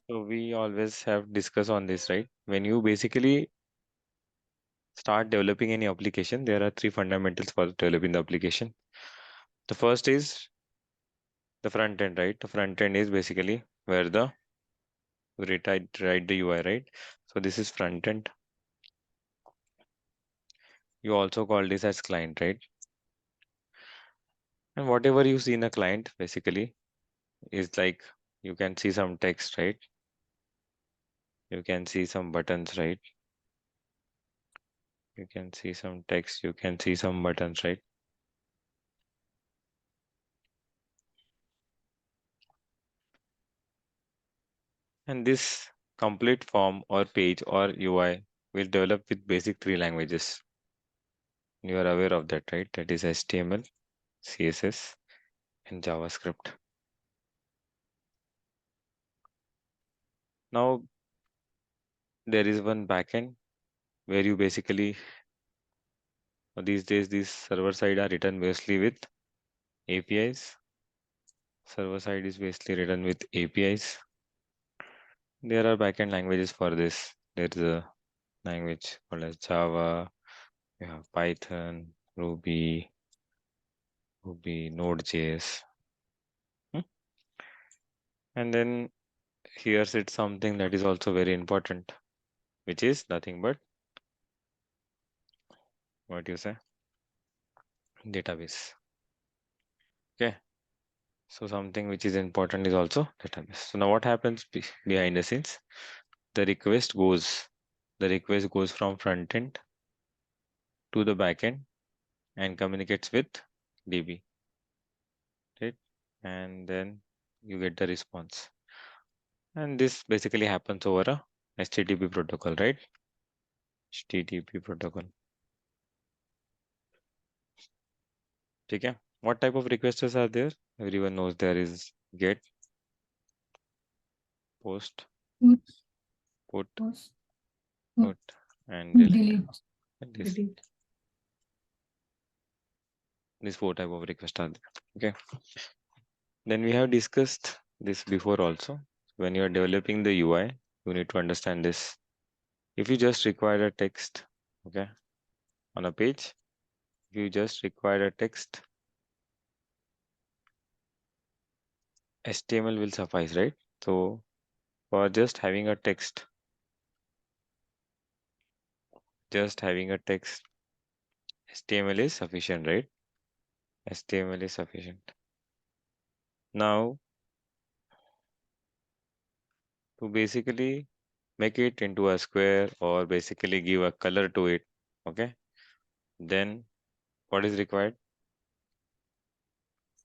So we always have discussed on this, right? When you basically start developing any application, there are three fundamentals for developing the application. The first is the front end, right? The front end is basically where the write the UI, right? So this is front end. You also call this as client, right? And whatever you see in a client basically is like you can see some text, right? You can see some buttons, right? You can see some text, you can see some buttons, right? And this complete form or page or UI will develop with basic three languages. You are aware of that, right? That is HTML, CSS, and JavaScript. Now, there is one backend where you basically, these days, these server side are written basically with APIs. Server side is basically written with APIs. There are backend languages for this. There is a language called as Java, you have Python, Ruby, Node.js. Hmm? And then here sits something that is also very important, which is nothing but what you say, database. Okay. So something which is important is also database. So now what happens behind the scenes? The request goes, the request goes from front end to the back end and communicates with DB, right? And then you get the response. And this basically happens over a HTTP protocol, right? HTTP protocol. Okay. What type of requests are there? Everyone knows there is get, post, Put, put, post, put, and delete. delete, And this delete. these four type of requests are there. Okay. Then we have discussed this before also. When you are developing the UI, you need to understand this. If you just require a text, okay, on a page, if you just require a text, HTML will suffice, right? So for just having a text, HTML is sufficient, right? HTML is sufficient. Now, to basically make it into a square or basically give a color to it, okay, then what is required?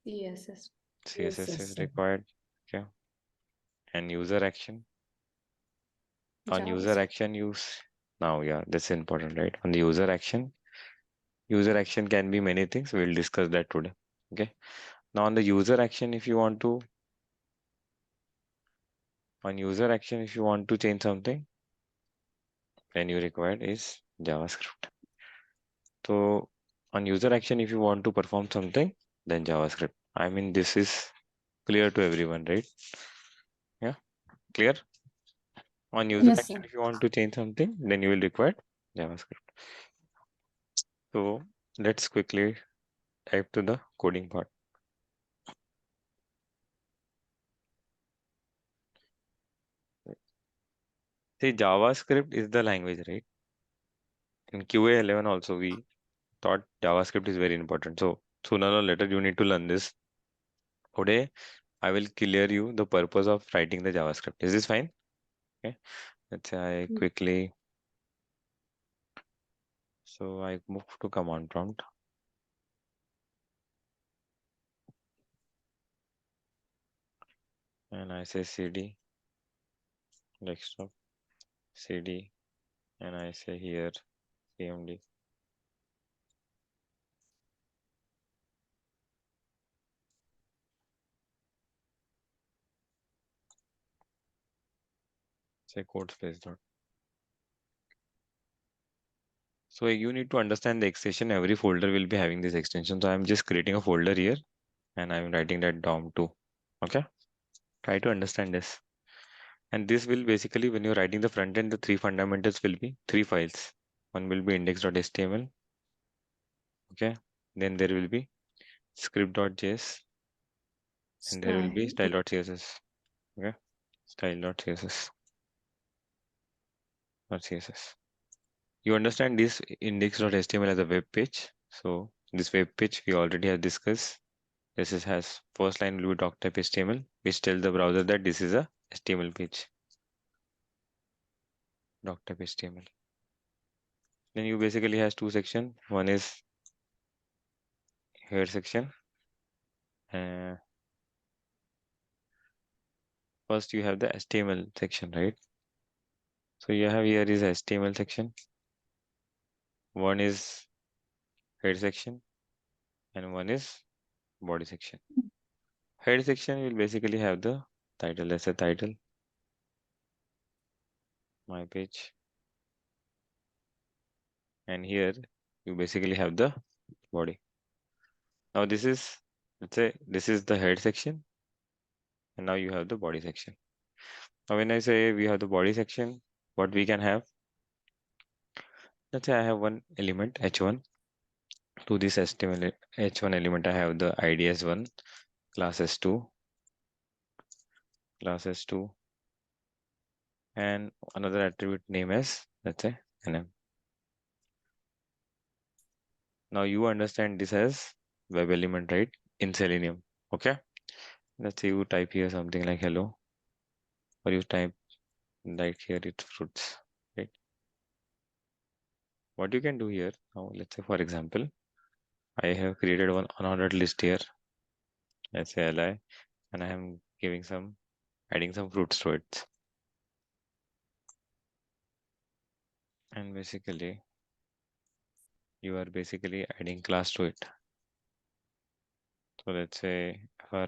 CSS. CSS is CSS. required, okay, and user action. On user JavaScript. action use, now, yeah, that's important, right? On the user action can be many things. We'll discuss that today, okay? Now on the user action, if you want to, on user action, if you want to change something, then you require is JavaScript. So on user action, if you want to perform something, then JavaScript. I mean, this is clear to everyone, right? Yeah, clear. On user Yes, action, sir. if you want to change something, then you will require JavaScript. So let's quickly type to the coding part. See, JavaScript is the language, right? In QA 11 also, we thought JavaScript is very important. So sooner or later, you need to learn this. Today, I will clear you the purpose of writing the JavaScript. Is this fine? Okay. Let's say I quickly, so I move to command prompt and I say cd desktop cd and I say here cmd. Say code space dot. So you need to understand the extension. Every folder will be having this extension. So I'm just creating a folder here and I'm writing that down too. Okay. Try to understand this. And this will basically, when you're writing the front end, the three fundamentals will be three files. One will be index.html. Okay. Then there will be script.js, and there will be Style. style.css. Okay. Style.css or CSS. You understand this index.html as a web page. So this web page we already have discussed. Has first line will be doc type HTML, which tells the browser that this is a HTML page. Doc type HTML. Then you basically has two section. One is header section. Uh, First you have the HTML section, right? So you have here is HTML section. One is head section and one is body section. Head section will basically have the title as a title, my page, and here you basically have the body. Now this is, let's say this is the head section, and now you have the body section. Now when I say we have the body section, what we can have, let's say I have one element h1. To this HTML h1 element I have the id as1, class s2, class s2, and another attribute name as, let's say, nm. Now you understand this as web element, right? In Selenium. Okay. Let's say you type here something like hello, or you type like here it's fruits, right? What you can do here now, let's say for example, I have created one unordered list here. Let's say li, and I am giving some, adding some fruits to it, and basically you are basically adding class to it. So let's say fri,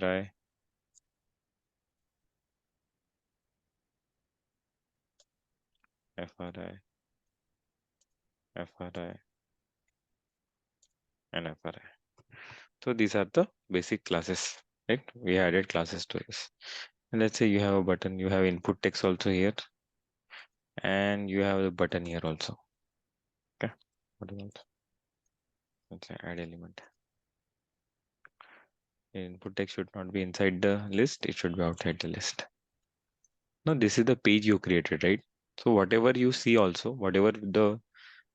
fri, fri, and fri. So these are the basic classes, right? We added classes to this. And let's say you have a button, you have input text also here, and you have the button here also. Okay. Button also. Let's say add element. Input text should not be inside the list, it should be outside the list. Now this is the page you created, right? So whatever you see also, whatever the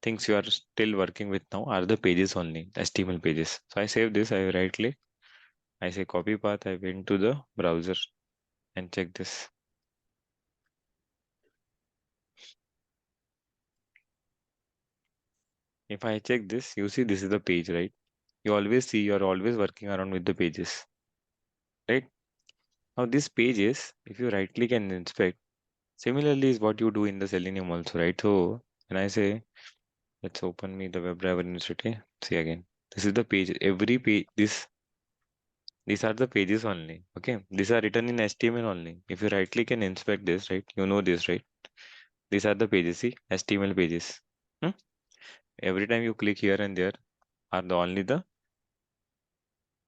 things you are still working with now are the pages only, HTML pages. So I save this, I right click, I say copy path, I went to the browser and check this. If I check this, you see this is the page, right? You always see you're always working around with the pages, right? Now this pages, if you right click and inspect, similarly is what you do in the Selenium also, right? So when I say, let's open me the WebDriver University, see again, this is the page, every page, these are the pages only, okay? These are written in HTML only. If you right click and inspect this, right, you know this, right? These are the pages, see, HTML pages. Hmm? Every time you click here and there are the only the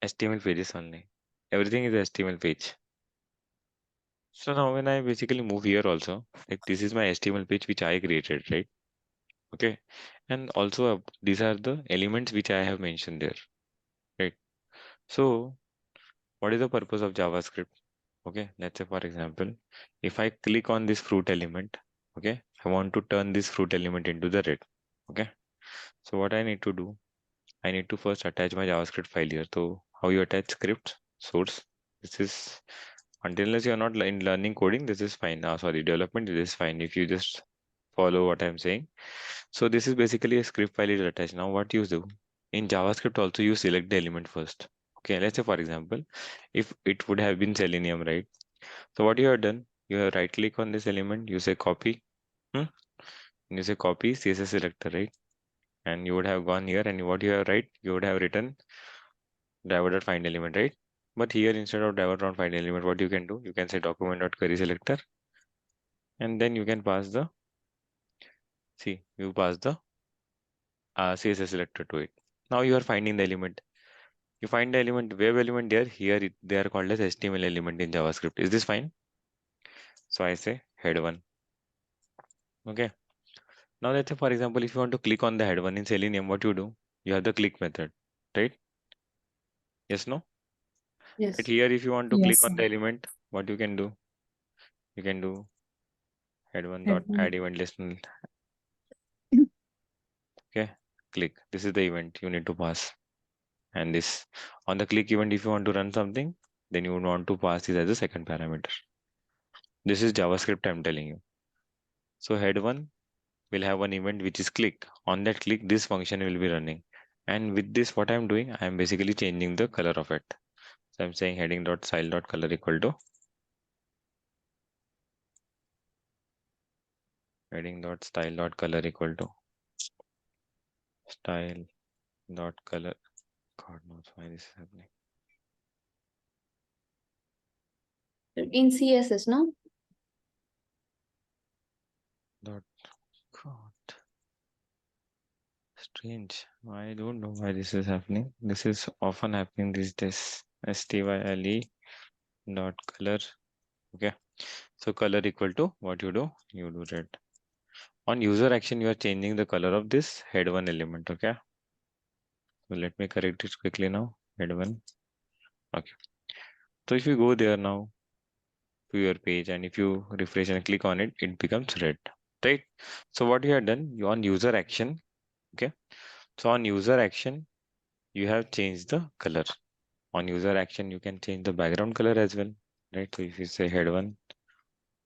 HTML pages only. Everything is HTML page. So now when I basically move here also, like this is my HTML page which I created, right? Okay. And also these are the elements which I have mentioned there, right? So what is the purpose of JavaScript? Okay. Let's say for example, if I click on this fruit element, okay, I want to turn this fruit element into the red. Okay. So what I need to do, I need to first attach my JavaScript file here. So how you attach script source? This is until unless you're not in learning coding, this is fine. Sorry, development, this is fine if you just follow what I'm saying. So this is basically a script file is attached. Now what you do in JavaScript also you select the element first. Okay, let's say for example, if it would have been Selenium, right? So what you have done, you have right click on this element, you say copy, and you say copy CSS selector, right? And you would have gone here and what you have write, you would have written driver.find element, right? But here instead of driver.find element, what you can do, you can say document.query selector, and then you can pass the, see, you pass the CSS selector to it. Now you are finding the element. You find the element, web element there, here they are called as HTML element in JavaScript. Is this fine? So I say head one. Okay. Now let's say, for example, if you want to click on the head one in Selenium, what you do? You have the click method, right? Yes, no? But Yes. here, if you want to Yes, click on sir. the element, what you can do? You can do head one dot Heaven. add event listener. Okay. Click. This is the event you need to pass. And this on the click event, if you want to run something, then you would want to pass this as a second parameter. This is JavaScript I'm telling you. So head one will have one event which is click. On that click, this function will be running. And with this, what I'm doing, I'm basically changing the color of it. So I'm saying heading dot style dot color equal to heading dot style dot color equal to style dot color. God knows why this is happening. In CSS, no? Dot God. Strange. I don't know why this is happening. This is often happening these days. Style dot color. Okay. So color equal to what you do? You do red. On user action, you are changing the color of this head one element. Okay. So let me correct it quickly now. Head one. Okay. So if you go there now to your page and if you refresh and click on it, it becomes red. Right. So what you have done, you on user action. Okay. So on user action, you have changed the color. On user action, you can change the background color as well. Right. So if you say head one,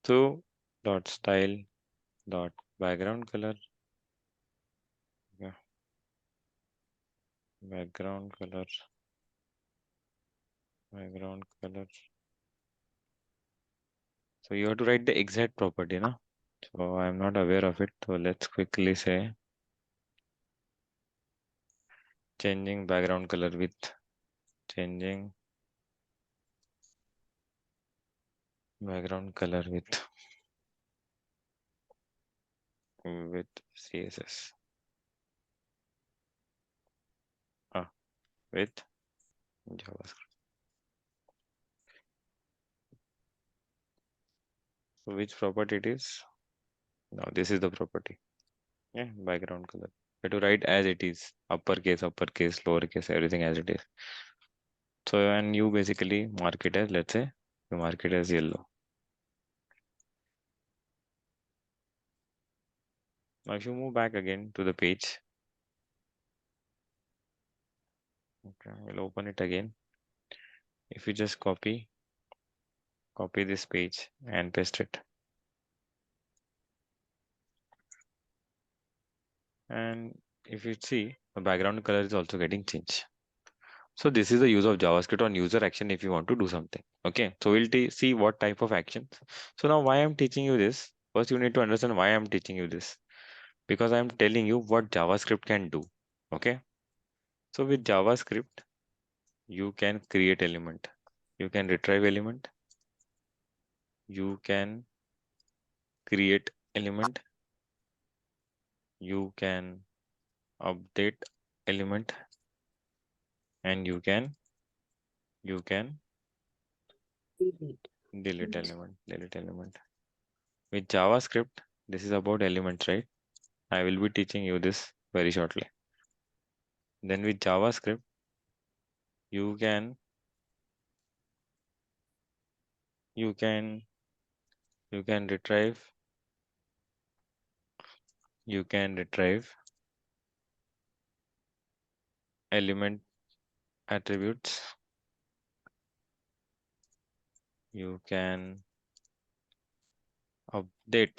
so dot style dot background color. Yeah. Background color. Background color. So you have to write the exact property, no? So I'm not aware of it. So let's quickly say changing background color with changing background color with CSS. With JavaScript. So which property it is? Now this is the property. Yeah, background color. You have to write as it is. Uppercase, lowercase, everything as it is. So and you basically mark it as, let's say, you mark it as yellow. Now if you move back again to the page, okay, we'll open it again. If you just copy this page and paste it, and if you see the background color is also getting changed. So this is the use of JavaScript on user action if you want to do something. Okay, so we'll see what type of actions. So now why I'm teaching you this, first you need to understand why I'm teaching you this, because I'm telling you what JavaScript can do. Okay, so with JavaScript you can create element, you can retrieve element, you can create element, you can update element, and you can delete element. With JavaScript, this is about elements, right? I will be teaching you this very shortly. Then with JavaScript, you can you can you can retrieve element attributes. You can update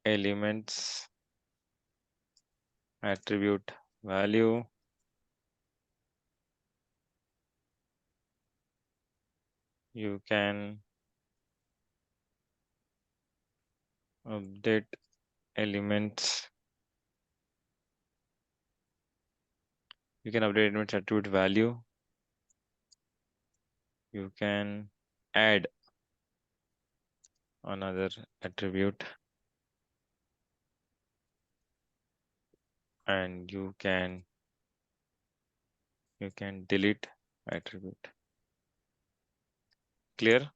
elements attribute value. You can update elements. You can update elements attribute value. You can add another attribute, and you can delete attribute. Clear?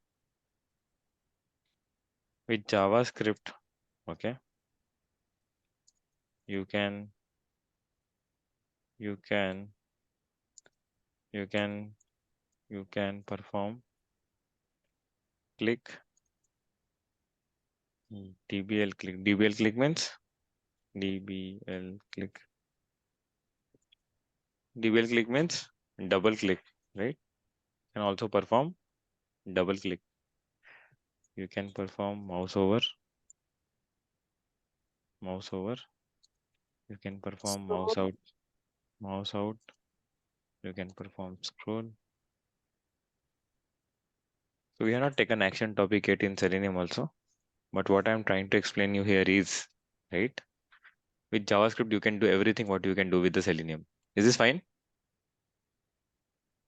With JavaScript, okay, you can you can you can you can perform click dbl click. Dbl click means dbl click. Dbl click means double click, right? Can also perform double click. You can perform mouse over. You can perform So, mouse out. You can perform scroll. So we have not taken action topic yet in Selenium also. But what I'm trying to explain you here is, right? With JavaScript, you can do everything what you can do with the Selenium. Is this fine?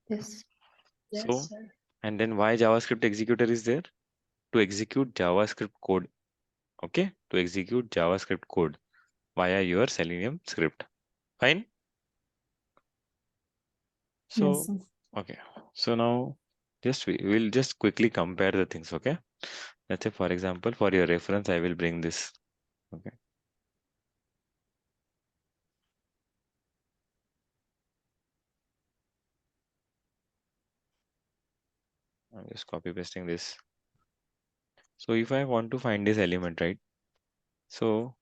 yes. So, Sir. and then why JavaScript executor is there? To execute JavaScript code. Okay? To execute JavaScript code via your Selenium script. Fine? Yes, So, sir. okay. So now we'll just quickly compare the things, okay? Let's say for example, for your reference, I will bring this. Okay. I'm just copy pasting this. So if I want to find this element, right? So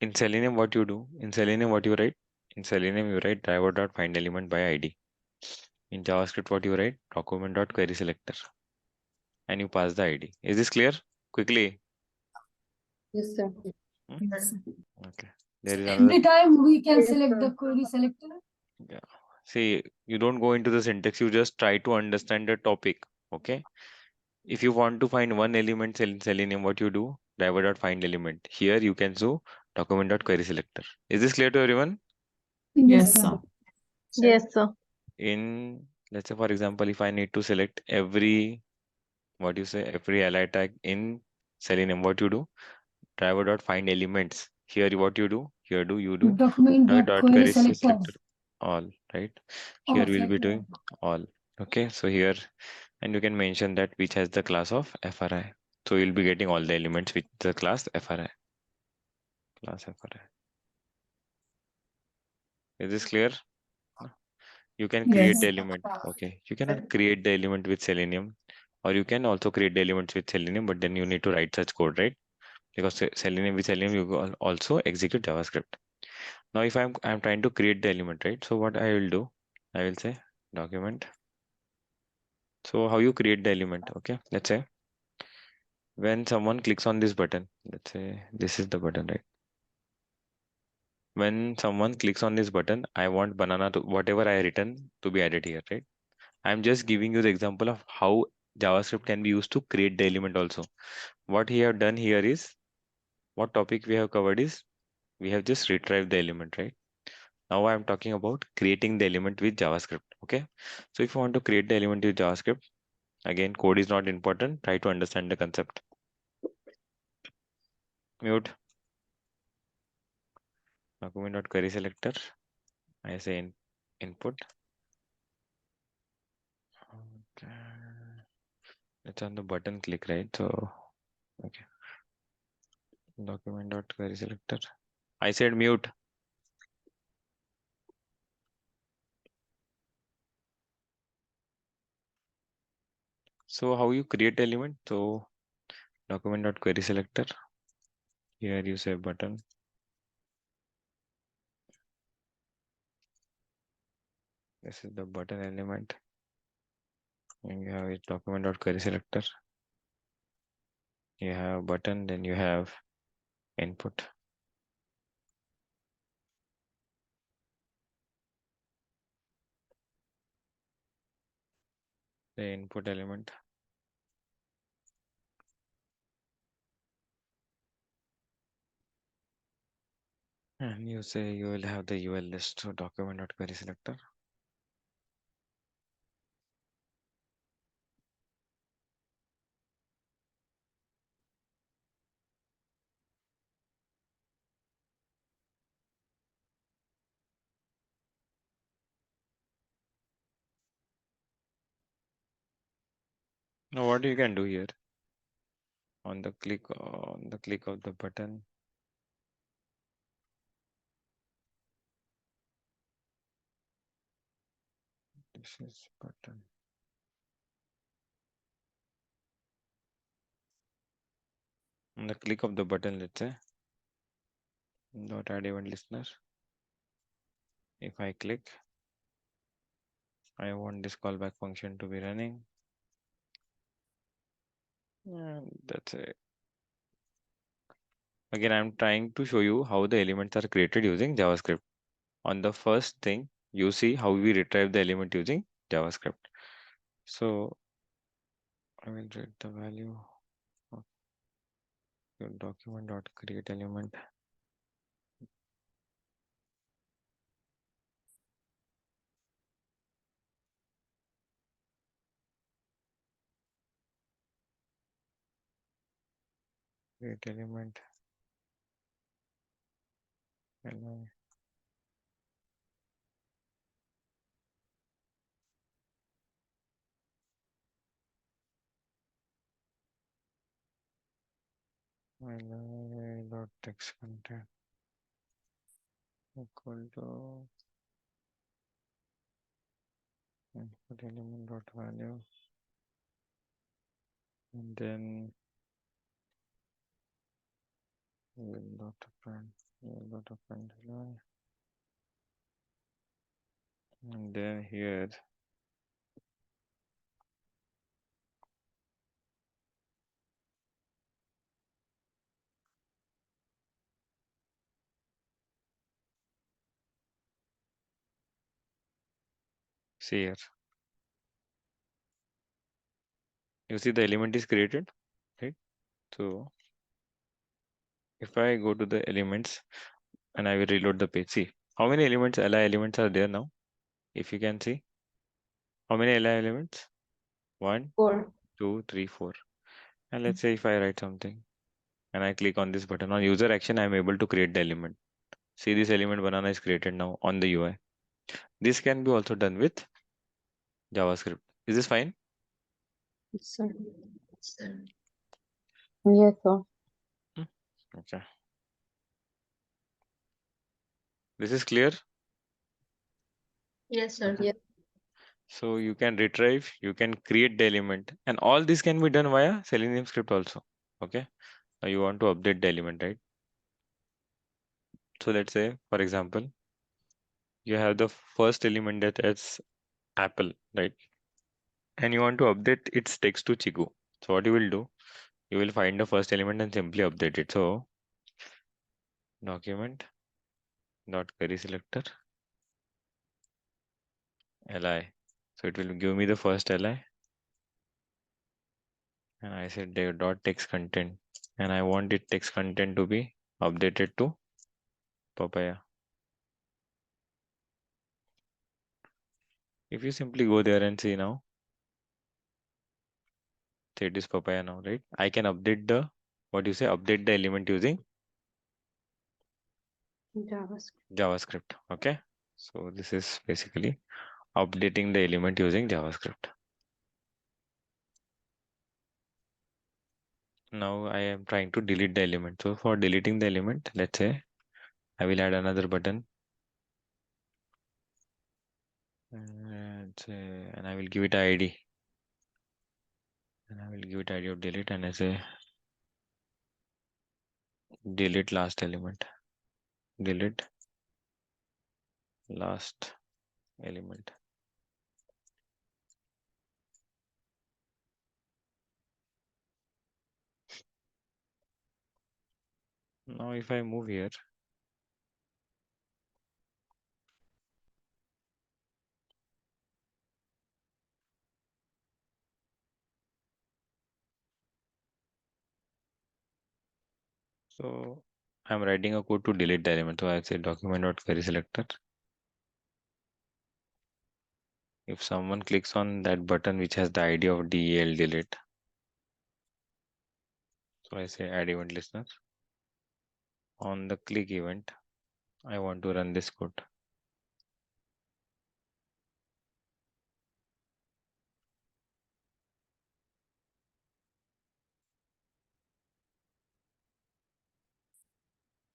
in Selenium, what you do? In Selenium, what you write? In Selenium, you write driver dot find element by ID. In JavaScript, what you write? Document dot query selector, and you pass the ID. Is this clear? Quickly. Yes, sir. Hmm? Yes, sir. Okay. There is another. Every time we can select the query selector. Yeah. See, you don't go into the syntax. You just try to understand the topic. Okay. If you want to find one element in Selenium, what you do? Driver dot find element. Here you can do document dot query selector. Is this clear to everyone? Yes, sir. Yes, sir. In, let's say for example, if I need to select every, what you say, every ally tag in Selenium, what you do? Driver dot find elements. Here what you do? Here do you do Document dot dot query query selector. selector all, right? Here Oh, we'll be selector. doing all. Okay, so here, and you can mention that which has the class of FRI. So you'll be getting all the elements with the class FRI. Class FRI. Is this clear? No. You can create Yes. the element. Okay, you cannot create the element with Selenium, or you can also create the elements with Selenium, but then you need to write such code, right? Because Selenium, with Selenium you also execute JavaScript. Now if I'm trying to create the element, right? So what I will do, I will say document. So how you create the element? Okay, let's say when someone clicks on this button, let's say this is the button, right? When someone clicks on this button, I want banana to whatever I written to be added here, right? I'm just giving you the example of how JavaScript can be used to create the element also. What he have done here is, what topic we have covered is, we have just retrieved the element, right? Now I'm talking about creating the element with JavaScript. Okay. So if you want to create the element with JavaScript, again, code is not important. Try to understand the concept. Mute document.query selector. I say input. Okay. It's on the button click, right? So, okay. Document.query selector. I said mute. So how you create element? So document.query selector. Here you say button. This is the button element. And you have it document.query selector. You have button, then you have input. The input element. And you say you will have the UL list. So document.query selector. Now what you can do here? On the click of the button, this is button. On the click of the button, let's say dot add event listener. If I click, I want this callback function to be running. And that's it. Again, I'm trying to show you how the elements are created using JavaScript. On the first thing, you see how we retrieve the element using JavaScript. So I will write the value of your document dot create element. Create element. And dot text content equal to input element dot value, and then dot append dot append element, and then here see here, you see the element is created, right? So if I go to the elements and I will reload the page, see how many elements, li elements are there now. If you can see how many li elements, 1 4. 2 3 4. And let's say if I write something and I click on this button on user action, I am able to create the element. See, this element banana is created now on the UI. This can be also done with JavaScript. Is this fine? Yes, sir. Yes, sir. Hmm. Okay. This is clear. Yes, sir. Yes. So you can retrieve, you can create the element, and all this can be done via Selenium script also. Okay. Now you want to update the element, right? So let's say, for example, you have the first element that is apple, right? And you want to update its text to Chigu. So what you will do, you will find the first element and simply update it. So document dot query selector li. So it will give me the first li, and I said the dot text content, and I want it text content to be updated to papaya. If you simply go there and see now, say it is papaya now, right? I can update the, what you say, update the element using JavaScript. Okay. So this is basically updating the element using JavaScript. Now I am trying to delete the element. So for deleting the element, let's say I will add another button, and I will give it ID, and I will give it ID of delete, and I say delete last element, delete last element. Now if I move here, so I'm writing a code to delete the element. So I say document.query selector. If someone clicks on that button which has the ID of del delete, so I say add event listener. On the click event, I want to run this code.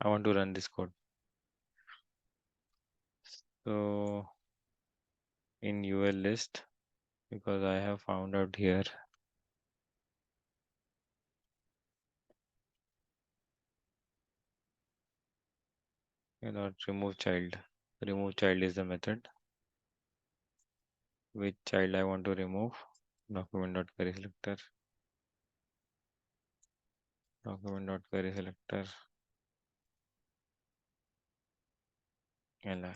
I want to run this code. So in UL list, because I have found out here, remove child. Remove child is the method. Which child I want to remove? Document.query selector. Document.query selector. li.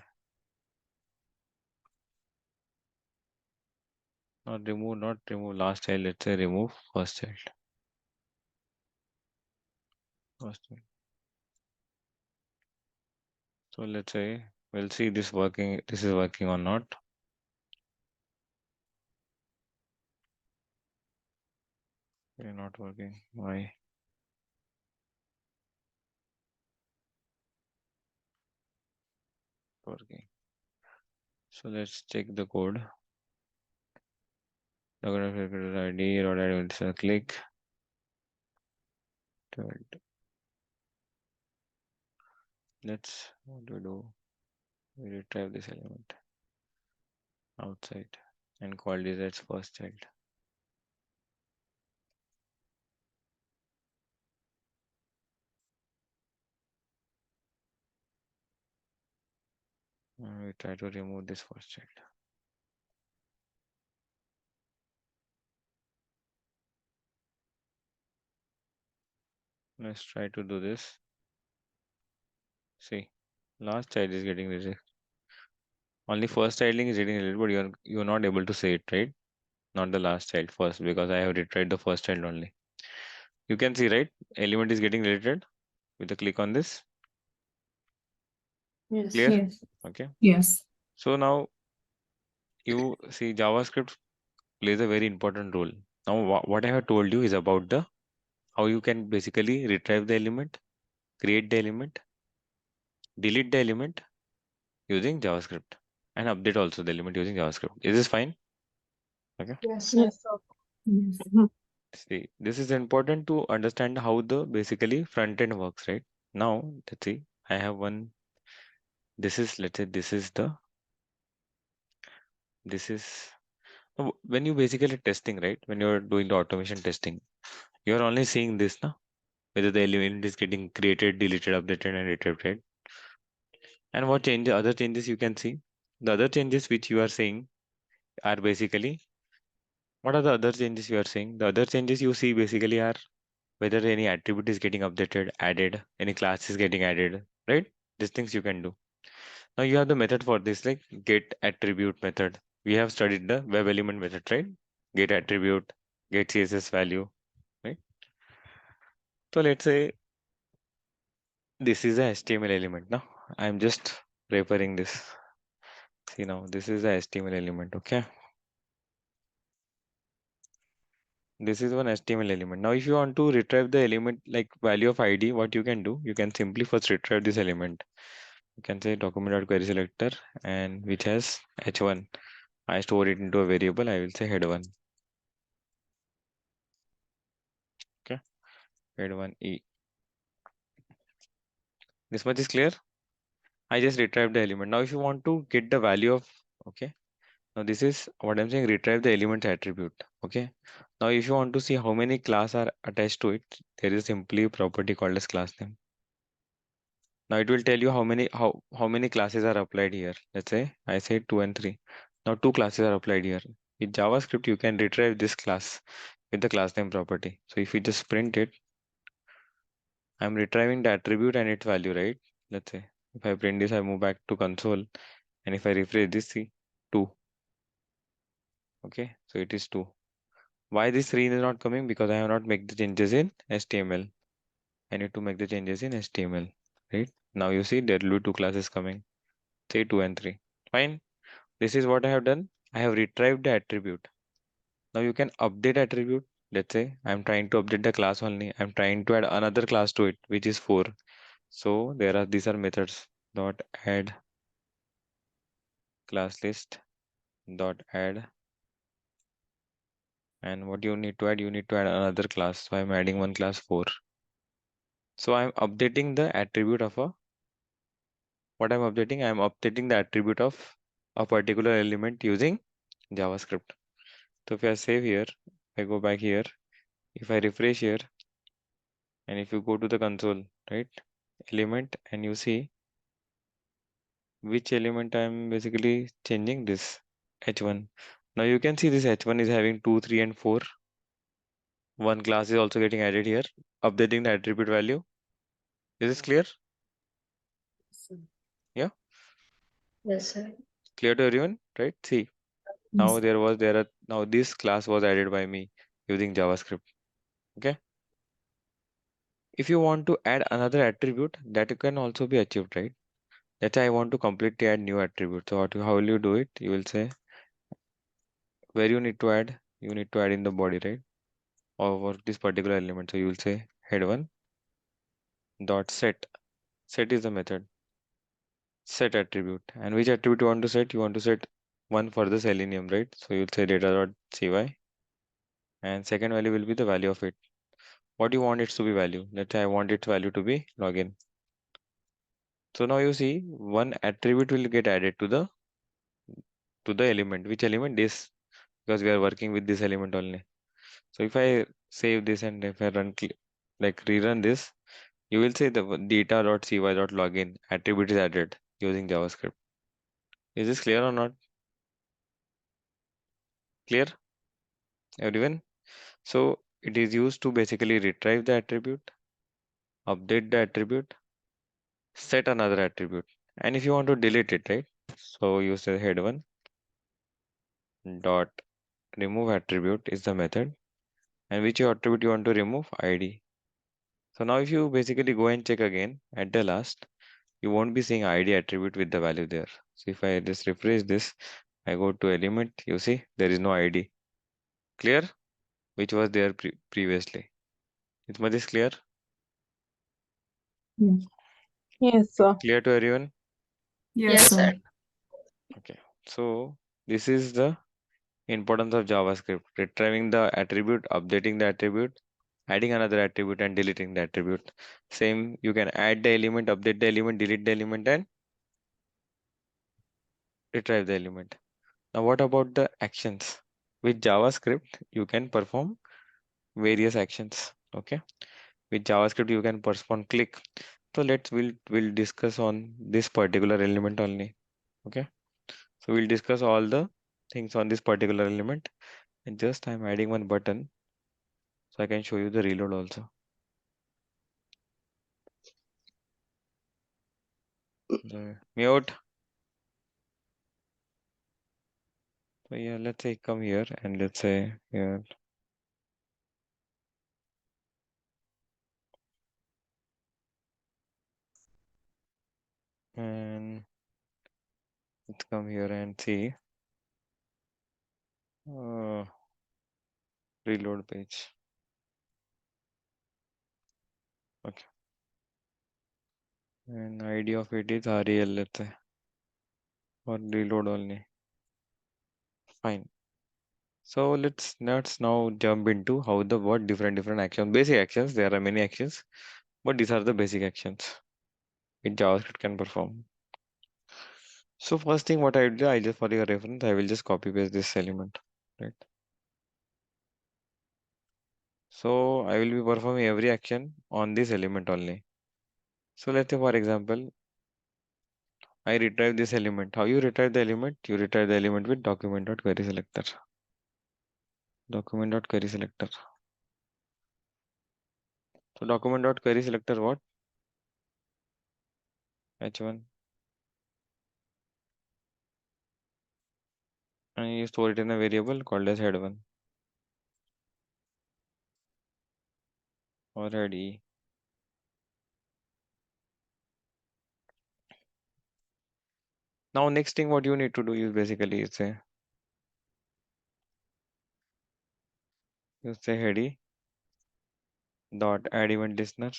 Not remove last child. Let's say remove first child. First child. So let's say we'll see this working. This is working or not. Okay, not working. Why? Working. So let's check the code. ID, click. Let's what do we do? We retrieve this element outside and call this as first child. We try to remove this first child. Let's try to do this. See, last child is getting rejected. Only first childing is getting deleted, but you're not able to say it, right? Not the last child first, because I have retried the first child only. You can see, right? Element is getting deleted with a click on this. Yes. Clear? Yes. Okay. Yes. So now you see JavaScript plays a very important role. Now what I have told you is about the how you can basically retrieve the element, create the element, delete the element using JavaScript, and update also the element using JavaScript. Is this fine? Okay. Yes. Yes. Yes. Mhm. See, this is important to understand how the basically front end works, right? Now, let's see, I have one. This is, let's say, this is when you basically testing, right? When you're doing the automation testing, you're only seeing this now, whether the element is getting created, deleted, updated, and retrieved, right? And what other changes you can see? The other changes which you are seeing are basically, what are the other changes you are seeing? The other changes you see basically are whether any attribute is getting updated, added, any class is getting added, right? These things you can do. Now you have the method for this, like get attribute method. We have studied the web element method, right? Get attribute, get CSS value, right? So let's say this is a HTML element. Now I'm just referring this. See now, this is a HTML element, okay? This is one HTML element. Now, if you want to retrieve the element like value of ID, what you can do, you can simply first retrieve this element. You can say document.query selector and which has h1. I store it into a variable. I will say head1. Okay, head1e. This much is clear. I just retrieved the element. Now, if you want to get the value of, okay, now this is what I'm saying, retrieve the element attribute. Okay. Now, if you want to see how many class are attached to it, there is simply a property called as class name. Now it will tell you how many classes are applied here. Let's say I say 2 and 3. Now two classes are applied here. In JavaScript, you can retrieve this class with the class name property. So if you just print it, I'm retrieving the attribute and its value, right? Let's say if I print this, I move back to console, and if I refresh this, see 2. Okay, so it is 2. Why this 3 is not coming? Because I have not made the changes in HTML. I need to make the changes in HTML, right? Now you see there will be two classes coming, say 2 and 3. Fine. This is what I have done. I have retrieved the attribute. Now you can update attribute. Let's say I'm trying to update the class only. I'm trying to add another class to it, which is 4. So these are methods dot add class list dot add, and what you need to add, you need to add another class. So I'm adding one class 4. So I'm updating the attribute of a, what I'm updating? I'm updating the attribute of a particular element using JavaScript. So if I save here, I go back here, if I refresh here, and if you go to the console, right, element, and you see which element I'm basically changing, this h1. Now you can see this h1 is having 2, 3, and 4. One class is also getting added here, updating the attribute value. Is this clear? Sir. Yeah, Yes, sir. clear to everyone, right? See, now Yes. now this class was added by me using JavaScript. Okay. If you want to add another attribute, that can also be achieved, right? Let's say I want to completely add new attribute. So how will you do it? You will say where you need to add. You need to add in the body, right? Or for this particular element. So you will say head one dot set. Set is the method. Set attribute. And which attribute you want to set? You want to set one for the selenium, right? So you'll say data.cy, and second value will be the value of it. What do you want it to be value? Let's say I want its value to be login. So now you see one attribute will get added to the element. Which element? This, because we are working with this element only. So if I save this and if I like rerun this, you will say the data.cy.login attribute is added using JavaScript. Is this clear or not? Clear, everyone? So it is used to basically retrieve the attribute, update the attribute, set another attribute. And if you want to delete it, right? So you say head one dot remove attribute is the method. And which attribute you want to remove? ID. So now if you basically go and check again at the last, you won't be seeing ID attribute with the value there. So if I just refresh this, I go to element, you see there is no ID. Clear? Which was there previously. Is much is clear? Yes. Yes, sir. Clear to everyone? Yes, Yes, sir. sir. Okay. So this is the importance of JavaScript. Retrieving the attribute, updating the attribute, adding another attribute, and deleting the attribute. Same, you can add the element, update the element, delete the element, and retrieve the element. Now what about the actions? With JavaScript, you can perform various actions. Okay. With JavaScript, you can perform click. So we'll discuss on this particular element only. Okay. So we'll discuss all the things on this particular element. And just I'm adding one button so I can show you the reload also. The mute. So yeah, let's say come here and let's say here. And let's come here and see reload page. Okay. And ID of it is REL, let's say, or reload only. Fine. So let's now jump into how the what different actions, basic actions. There are many actions, but these are the basic actions which JavaScript can perform. So first thing what I do, I just for your reference, I will just copy paste this element, right? So I will be performing every action on this element only. So let's say for example, I retrieve this element. How you retrieve the element? You retrieve the element with document.querySelector. Document.querySelector. So document.querySelector what? H1. And you store it in a variable called as head1 or head e. Now next thing what you need to do is basically you say head e dot add event listener,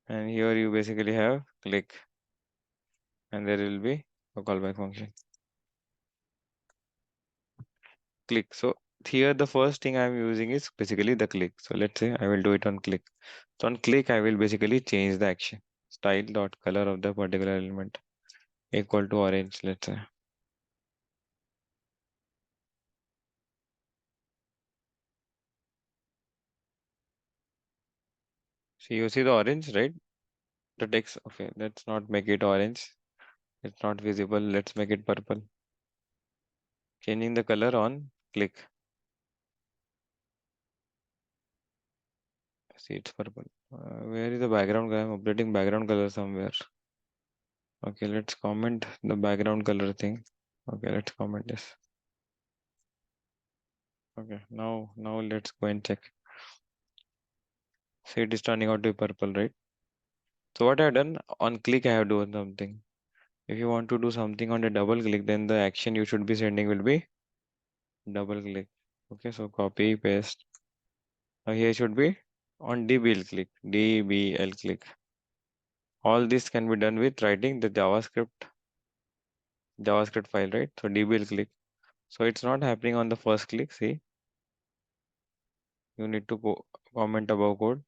and here you basically have click, and there will be a callback function click. So here the first thing I'm using is basically the click. So let's say I will do it on click. So on click, I will basically change the action. Style dot color of the particular element equal to orange, let's say. So you see the orange, right? The text, okay, let's not make it orange. It's not visible. Let's make it purple. Changing the color on click. See, it's purple. Where is the background color? I'm updating background color somewhere. Okay, let's comment the background color thing. Okay, let's comment this. Okay, now let's go and check. See, it is turning out to be purple, right? So what I've done on click, I have done something. If you want to do something on a double click, then the action you should be sending will be double click. Okay, so copy, paste. Now here should be on DBL click, DBL click. All this can be done with writing the JavaScript file, right? So DBL click. So it's not happening on the first click. See, you need to go comment above code.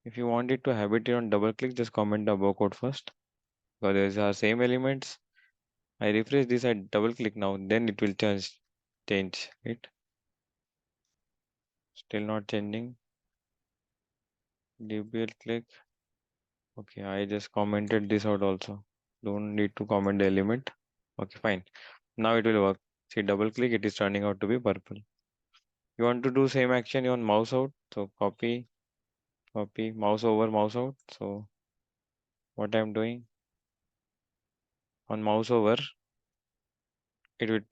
If you want it to have it on double click, just comment the above code first. Because these are same elements. I refresh this, I double click now, then it will change it. Still not changing. DBL click. Okay, I just commented this out also. Don't need to comment the element. Okay, fine. Now it will work. See, double click, it is turning out to be purple. You want to do same action on mouse out. So copy, mouse over, mouse out. So what I'm doing on mouse over, it would.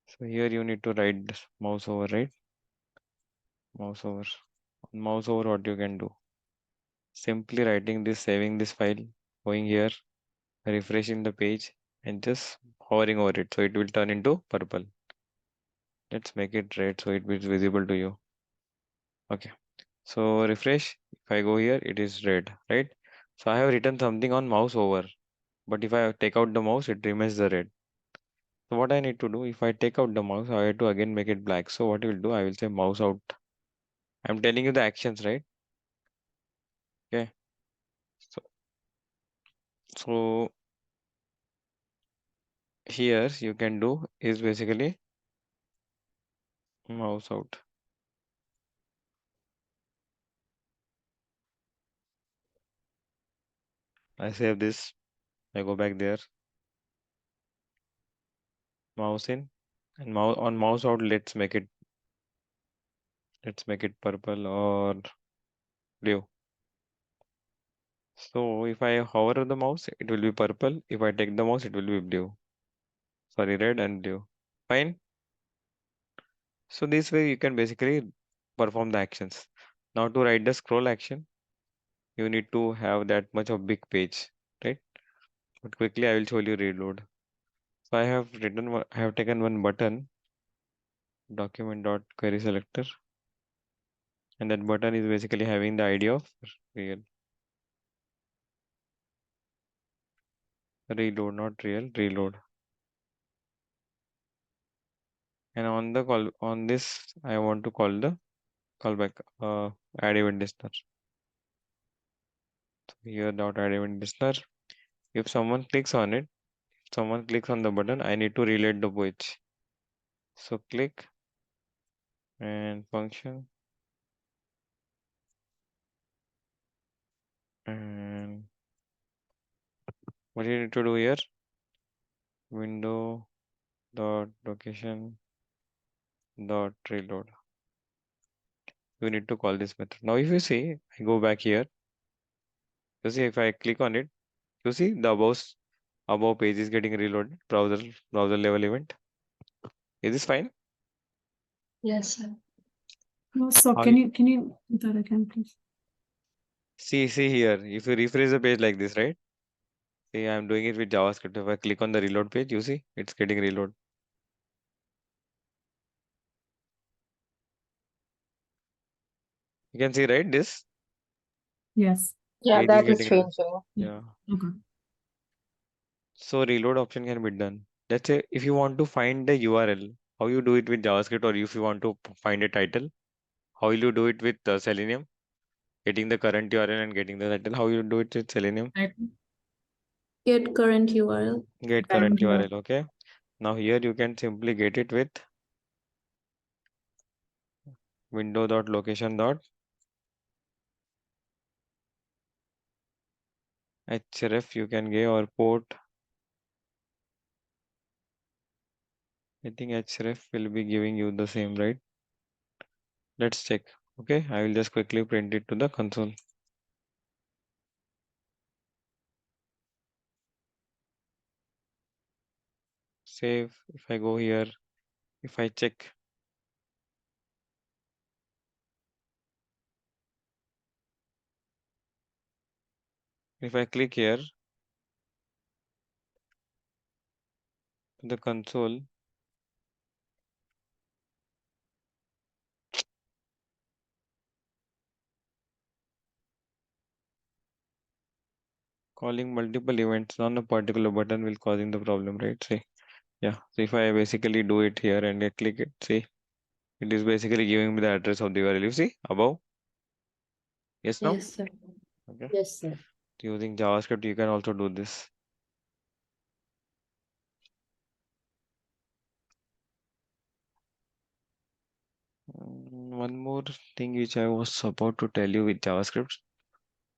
So here you need to write this mouse over, right? Mouse over. On mouse over, what you can do? Simply writing this, saving this file, going here, refreshing the page, and just hovering over it. So it will turn into purple. Let's make it red so it is visible to you. Okay. So refresh. If I go here, it is red, right? So I have written something on mouse over. But if I take out the mouse, it remains the red. So what I need to do, if I take out the mouse, I have to again make it black. So what I will do, I will say mouse out. I'm telling you the actions, right? Okay. So, so here you can do is basically mouse out. I save this. I go back there. Mouse in and mouse on mouse out. Let's make it purple or blue. So if I hover the mouse, it will be purple. If I take the mouse, it will be blue. Sorry, red and blue. Fine. So this way you can basically perform the actions. Now to write the scroll action, you need to have that much of big page, right? But quickly I will show you reload. So I have taken one button, document dot query selector, and that button is basically having the ID of real. Reload, not real, reload. And on the call on this, I want to call the callback add event listener. So here dot add event listener. If someone clicks on it, someone clicks on the button, I need to relate the page. So click and function and what you need to do here, window dot location dot reload. You need to call this method. Now if you see, I go back here. You see if I click on it, you see the above page is getting reloaded. Browser level event. Is this fine? Yes, sir. No, so How can you do that again, please? see here. If you refresh the page like this, right? See, I'm doing it with JavaScript. If I click on the reload page, you see it's getting reload. You can see, right? This Yes. Yeah, page is that is getting changing. yeah. Okay. So reload option can be done. Let's say if you want to find the URL, how you do it with JavaScript, or if you want to find a title, how will you do it with Selenium? Getting the current URL and getting the title. How you do it with Selenium? Get current URL. Get current URL. Okay. Now here you can simply get it with window.location dot href you can give, or port. I think href will be giving you the same, right? Let's check. Okay, I will just quickly print it to the console. Save. If I go here, if I check, if I click here, the console, calling multiple events on a particular button will causing the problem, right? See, yeah. So if I basically do it here and I click it, see, it is basically giving me the address of the URL. You see above? Yes, no? Yes, sir. Okay. Yes, sir. Using JavaScript, you can also do this. One more thing which I was about to tell you with JavaScript.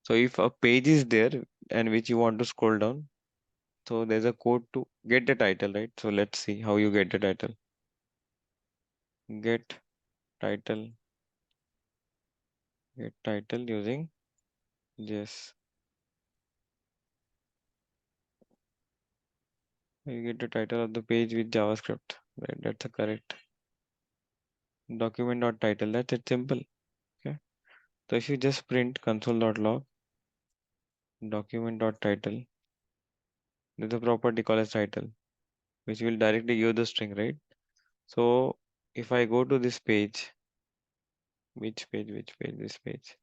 So if a page is there and which you want to scroll down, so there's a code to get the title, right? So let's see how you get the title. Get title. Get title using JS. You get the title of the page with JavaScript. Right, that's the correct. Document.title. That's it, simple. Okay. So if you just print console.log document.title, there's a property called as title, which will directly give the string, right? So if I go to this page, which page, this page,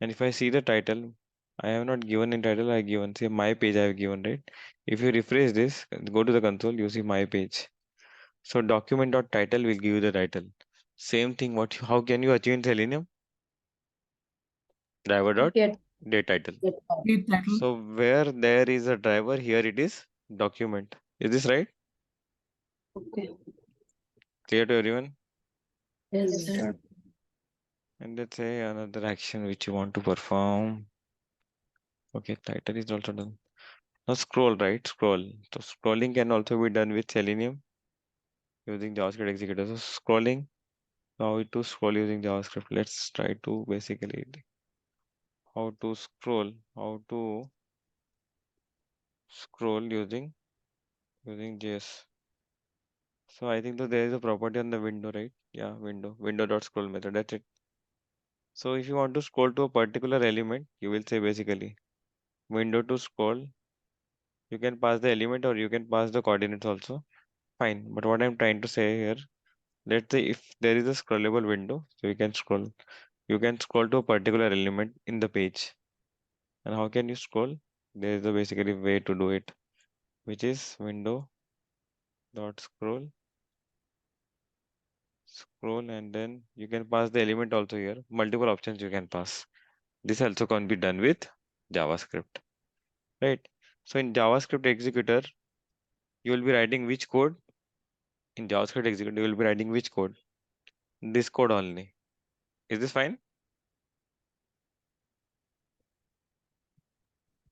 and if I see the title, I have not given in title, I have given, say my page I have given, right? If you refresh this, go to the console, you see my page. So document.title will give you the title. Same thing, how can you achieve in Selenium? Driver dot Get date title. Get title. So where there is a driver, here it is document. Is this right? Okay. Clear to everyone? Yes, sir. And let's say another action which you want to perform. Okay, title is also done. Now scroll, right? Scroll. So scrolling can also be done with Selenium using JavaScript executor. So scrolling, how to scroll using JavaScript. Let's try to basically how to scroll using JS. So I think that there is a property on the window, right? Yeah, window.scroll method. That's it. So if you want to scroll to a particular element, you will say basically window to scroll. You can pass the element or you can pass the coordinates also. Fine. But what I'm trying to say here, let's say if there is a scrollable window, so you can scroll. You can scroll to a particular element in the page. And how can you scroll? There is a basically way to do it, which is window dot scroll, and then you can pass the element also here. Multiple options you can pass. This also can be done with JavaScript, right? So in JavaScript executor, you will be writing which code? In JavaScript executor, you will be writing which code? This code only. Is this fine?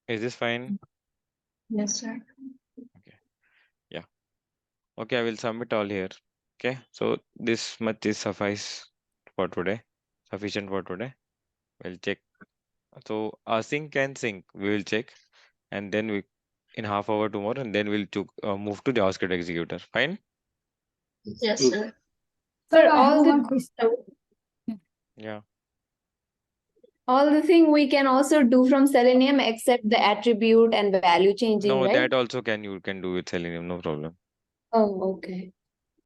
Is this fine? Yes, sir. Okay. Yeah. Okay, I will submit all here. Okay. So this much is for today. Sufficient for today. We'll check. So async and sync, we will check, and then we in half hour tomorrow, and then we'll move to JavaScript executor. Fine. Yes, sir. Sir, Sir, I have one question. Yeah. all the thing we can also do from Selenium except the attribute and value changing, No, right? that also you can do with Selenium. No problem. Oh, okay.